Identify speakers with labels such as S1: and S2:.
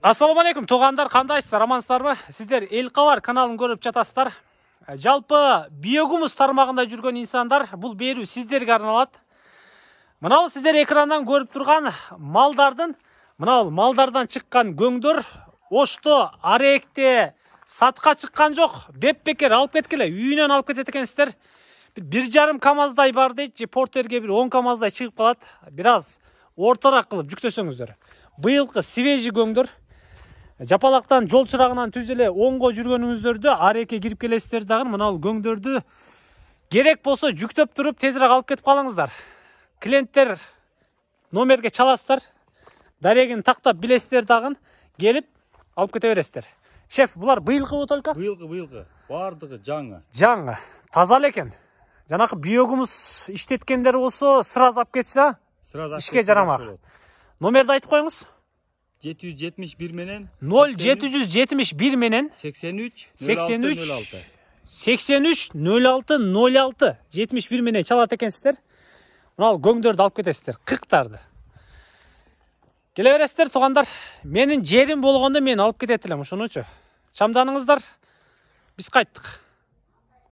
S1: Ассаламу алейкум, туғандар, қандайсыздар, амансыздарбы? Сіздер ел қавар каналын көріп жатасыздар. Жалпы биогумус тармағында жүрген инсандар, бұл беру сіздерге арналады. Мынау сіздер экраннан көріп тұрған малдардың, мынау малдардан шыққан көңдір, ошты, аректе, сатқа шыққан жоқ, беппекер алып кеткеле, үйінен алып кетет екенсіздер. 1,5 камаздай бар дейді, портерге 10 камаздай шығып қалады. Біраз ортарақ қылып жүктесеңіздер. Бұйылқы свежий көңдір. Жапалақтан жол шырағынан түзеле оңға жүргеніңіздерді ареке кіріп келесіздер дағын. Мынау көңдірді керек болса жүктеп тұрып тезірек алып кетіп қалыңыздар. Клиенттер номерге чаласыздар. Дарегін тақтап білесіздер дағын. Келіп алып кете бересіздер. Шеф, бұлар бұйылқы только?
S2: Бұйылқы. Бардығы жаңы.
S1: Жаңы. Тазал екен. Жанақы биогумус іштеткендер болса, сразу алып кетсе, ішке жарамақ. Номерді айтып қойыңыз.
S2: 771 менен
S1: 0771 менен
S2: 83
S1: 06 71 менен чалат екенсіздер. Мынау көңдерді алып кетесіздер, қиқтарды. Келе бересіздер, туғандар. Менің жерім болғанда мен алып кететілем, ошону үчүн. Шамданыңыздар. Біз қайттық.